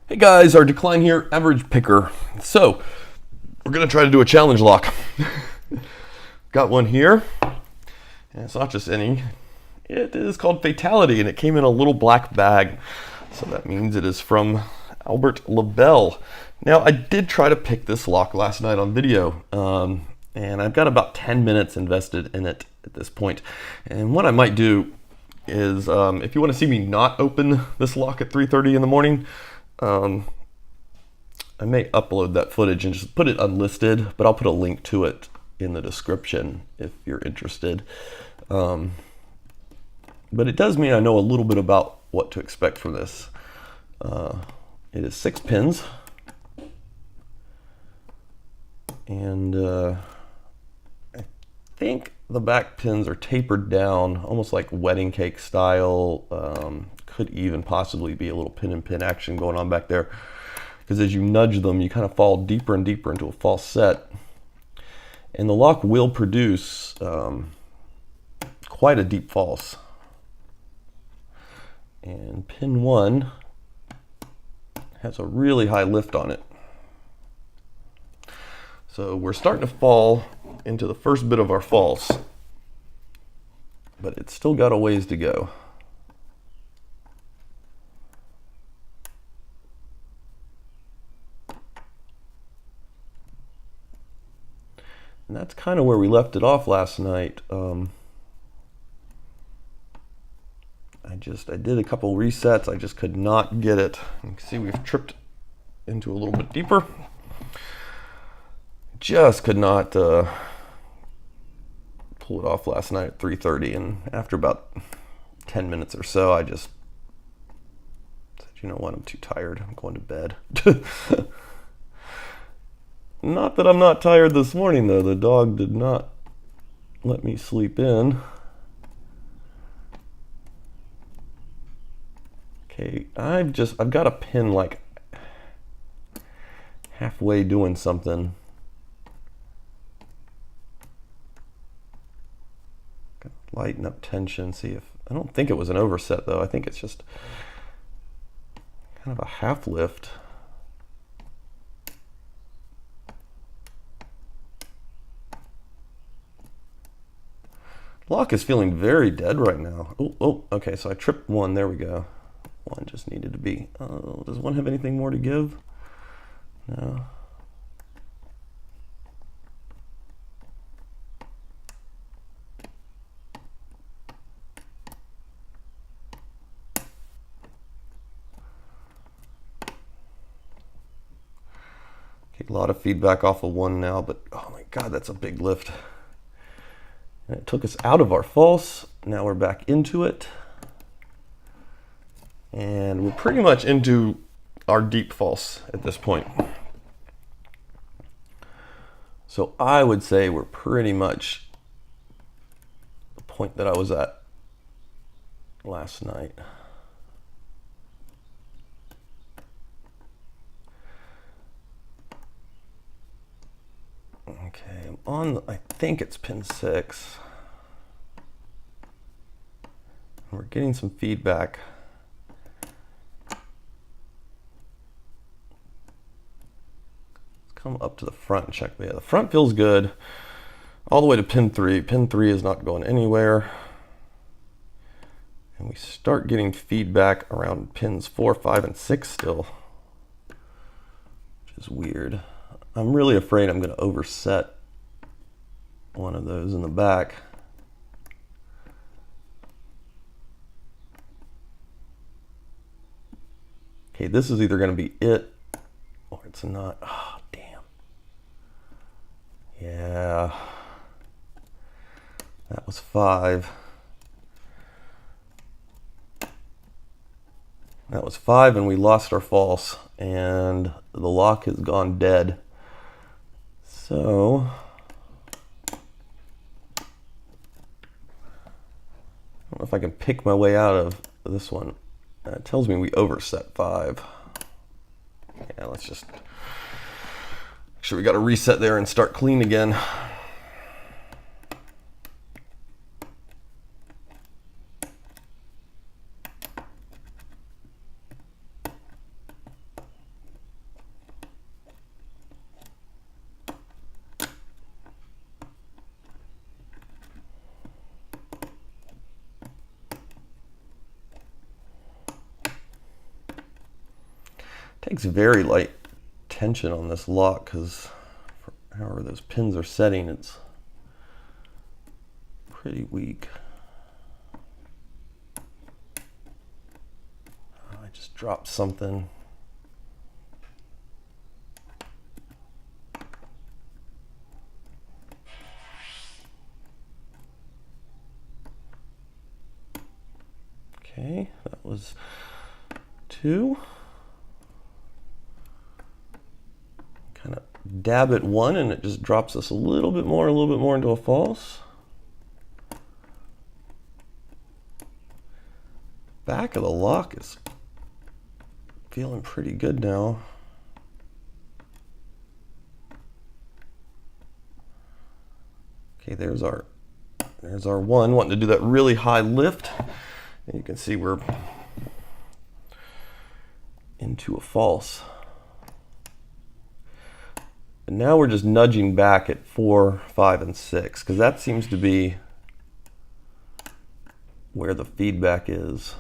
Hey guys, our decline here, average picker. So, we're going to try to do a challenge lock. Got one here, and it's not just any. It is called Fatality, and it came in a little black bag. So that means it is from Lebel. Now, I did try to pick this lock last night on video, and I've got about 10 minutes invested in it at this point. And what I might do is, if you want to see me not open this lock at 3:30 in the morning, I may upload that footage and just put it unlisted, but I'll put a link to it in the description if you're interested. But it does mean I know a little bit about what to expect from this. It is 6 pins, and I think the back pins are tapered down, almost like wedding cake style. Could even possibly be a little pin and pin action going on back there, because as you nudge them, you kind of fall deeper and deeper into a false set. And the lock will produce quite a deep false. And pin 1 has a really high lift on it. So we're starting to fall into the first bit of our false, but it's still got a ways to go. And that's kind of where we left it off last night. I did a couple resets. I just could not get it. You can see we've tripped into a little bit deeper. Just could not pull it off last night at 3:30, and after about 10 minutes or so, I just said, you know what, I'm too tired. I'm going to bed. Not that I'm not tired this morning, though. The dog did not let me sleep in. Okay, I've got a pin like halfway doing something. Gotta lighten up tension, see if, I don't think it was an overset though. I think it's just kind of a half lift. Lock is feeling very dead right now. Oh, okay, so I tripped one. There we go. One just needed to be. Does one have anything more to give? No. Okay, a lot of feedback off of one now, but oh my God, that's a big lift. And it took us out of our false. Now we're back into it. And we're pretty much into our deep false at this point. So I would say we're pretty much the point that I was at last night. Okay, I'm on, I think it's pin 6. We're getting some feedback. Let's come up to the front and check. Yeah, the front feels good. All the way to pin 3. Pin 3 is not going anywhere. And we start getting feedback around pins 4, 5, and 6 still, which is weird. I'm really afraid I'm going to overset one of those in the back. Okay, this is either going to be it or it's not. Oh, damn. Yeah. That was 5. That was 5, and we lost our false, and the lock has gone dead. So, I don't know if I can pick my way out of this one. It tells me we overset 5. Yeah, let's just make sure we got to reset there and start clean again. Takes very light tension on this lock because however those pins are setting, it's pretty weak. I just dropped something. Okay, that was 2. Kind of dab at 1 and it just drops us a little bit more into a false. Back of the lock is feeling pretty good now. Okay, there's our 1, wanting to do that really high lift. And you can see we're into a false. And now we're just nudging back at 4, 5, and 6, because that seems to be where the feedback is.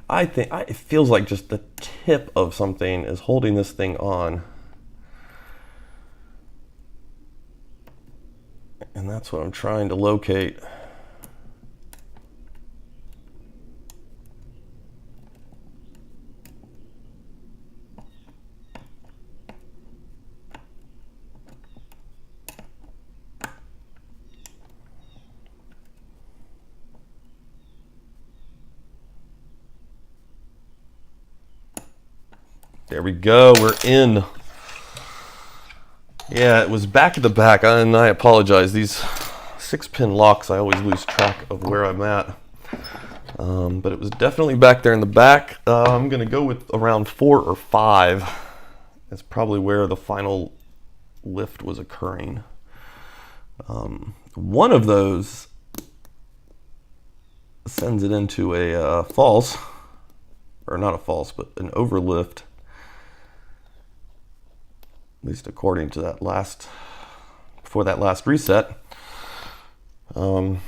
I think it feels like just the tip of something is holding this thing on. And that's what I'm trying to locate. There we go, we're in. Yeah, it was back at the back, and I apologize. These 6-pin locks, I always lose track of where I'm at. But it was definitely back there in the back. I'm going to go with around 4 or 5. That's probably where the final lift was occurring. One of those sends it into a false, or not a false, but an overlift. At least according to that before that last reset. And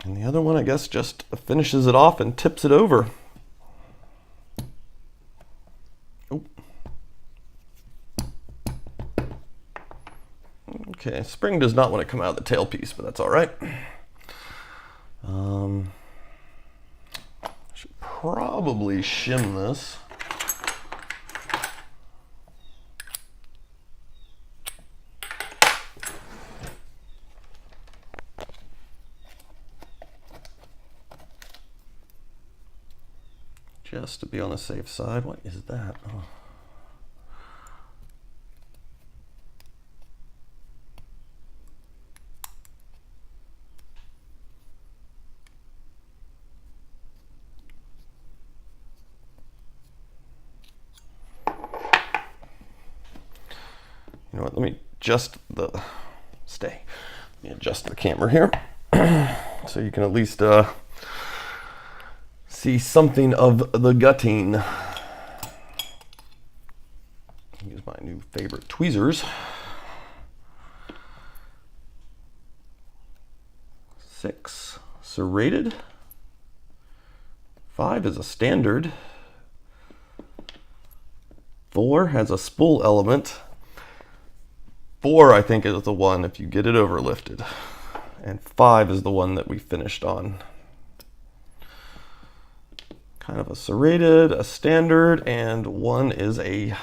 the other one, I guess, just finishes it off and tips it over. Oh. Okay, spring does not want to come out of the tailpiece, but that's all right. Should probably shim this. Just to be on the safe side. What is that? Oh. You know what? Let me adjust the camera here so you can at least see something of the gutting. Use my new favorite tweezers. 6, serrated. 5 is a standard. 4 has a spool element. 4, I think, is the one if you get it overlifted. And 5 is the one that we finished on. Kind of a serrated, a standard, and 1 is a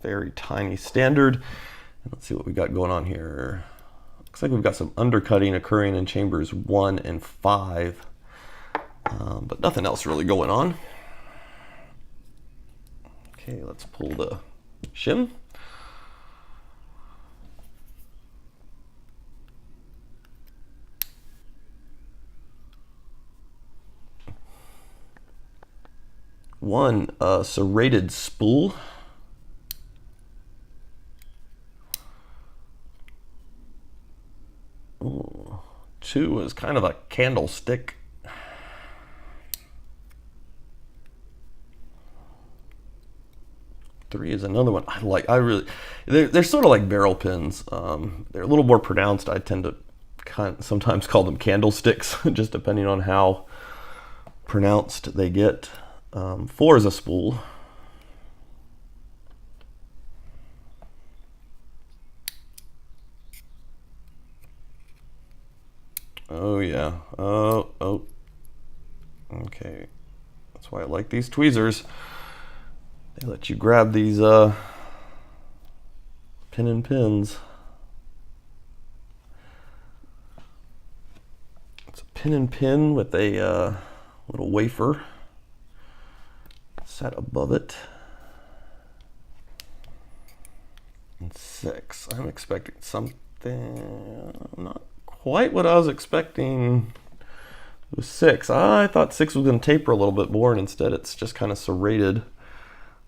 very tiny standard. And let's see what we got going on here. Looks like we've got some undercutting occurring in chambers 1 and 5, but nothing else really going on. Okay, let's pull the shim. One, serrated spool. Ooh. 2 is kind of a candlestick. 3 is another one they're sort of like barrel pins. They're a little more pronounced. I tend to sometimes call them candlesticks, just depending on how pronounced they get. 4 is a spool. Oh yeah. Oh. Okay. That's why I like these tweezers. They let you grab these pin and pins. It's a pin and pin with a little wafer set above it. And 6. I'm expecting something not quite what I was expecting. It was 6. I thought 6 was going to taper a little bit more, and instead it's just kind of serrated.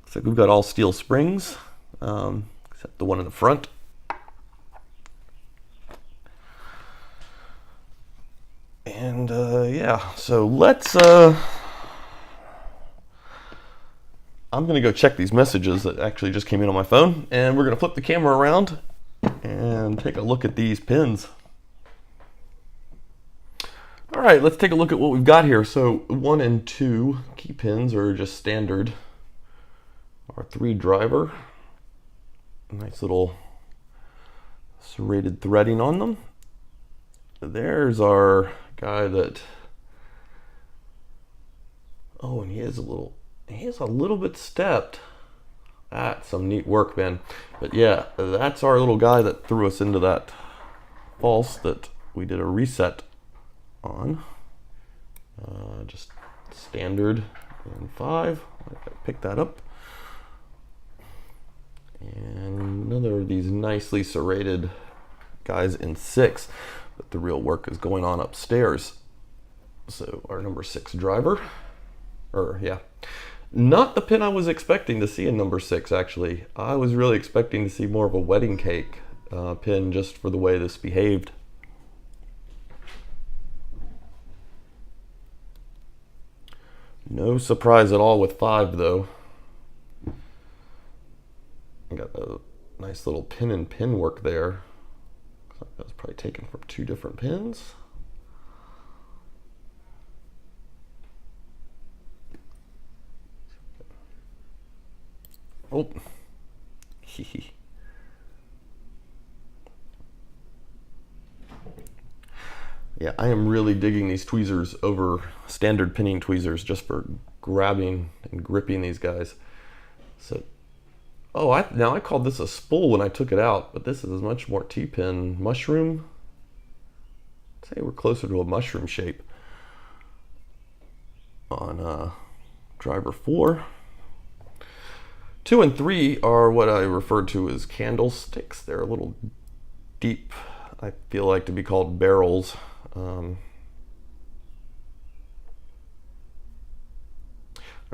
Looks like we've got all steel springs, except the one in the front. And yeah, so let's I'm gonna go check these messages that actually just came in on my phone, and we're gonna flip the camera around and take a look at these pins. All right, let's take a look at what we've got here. So 1 and 2 key pins are just standard. Our 3 driver, nice little serrated threading on them. There's our guy that, oh, and he is a little bit stepped. That's some neat work, man. But yeah, that's our little guy that threw us into that false that we did a reset on. Just standard in 5. I picked that up. And another of these nicely serrated guys in 6, but the real work is going on upstairs. So our number 6 driver, not the pin I was expecting to see in number 6, actually. I was really expecting to see more of a wedding cake pin, just for the way this behaved. No surprise at all with 5, though. I got a nice little pin and pin work there. Looks like that was probably taken from 2 different pins. Oh. Yeah, I am really digging these tweezers over standard pinning tweezers, just for grabbing and gripping these guys. So, oh, now I called this a spool when I took it out, but this is much more T-pin mushroom. I'd say we're closer to a mushroom shape on driver 4. 2 and 3 are what I referred to as candlesticks. They're a little deep, I feel like, to be called barrels.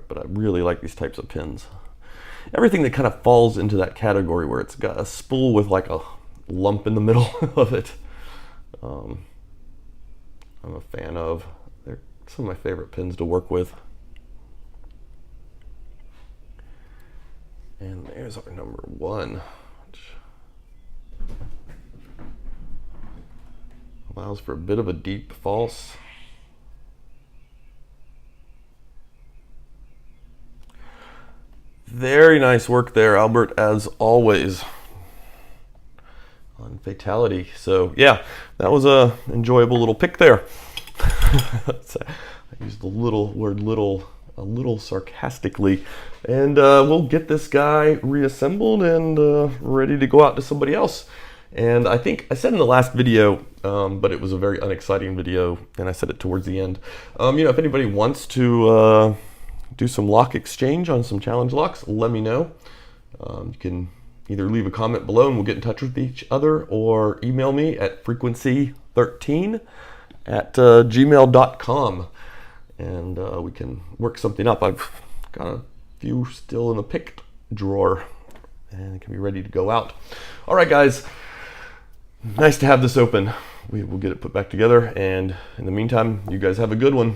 But I really like these types of pins. Everything that kind of falls into that category where it's got a spool with like a lump in the middle of it, I'm a fan of. They're some of my favorite pins to work with. And there's our number 1, which allows for a bit of a deep false. Very nice work there, Albert, as always, on Fatality. So yeah, that was a enjoyable little pick there. I used the word little a little sarcastically. And we'll get this guy reassembled and ready to go out to somebody else. And I think I said in the last video, but it was a very unexciting video, and I said it towards the end. If anybody wants to do some lock exchange on some challenge locks, let me know. You can either leave a comment below and we'll get in touch with each other, or email me at frequency13@gmail.com, and we can work something up. I've got a few still in the picked drawer and it can be ready to go out. All right, guys, nice to have this open. We will get it put back together, and in the meantime, you guys have a good one.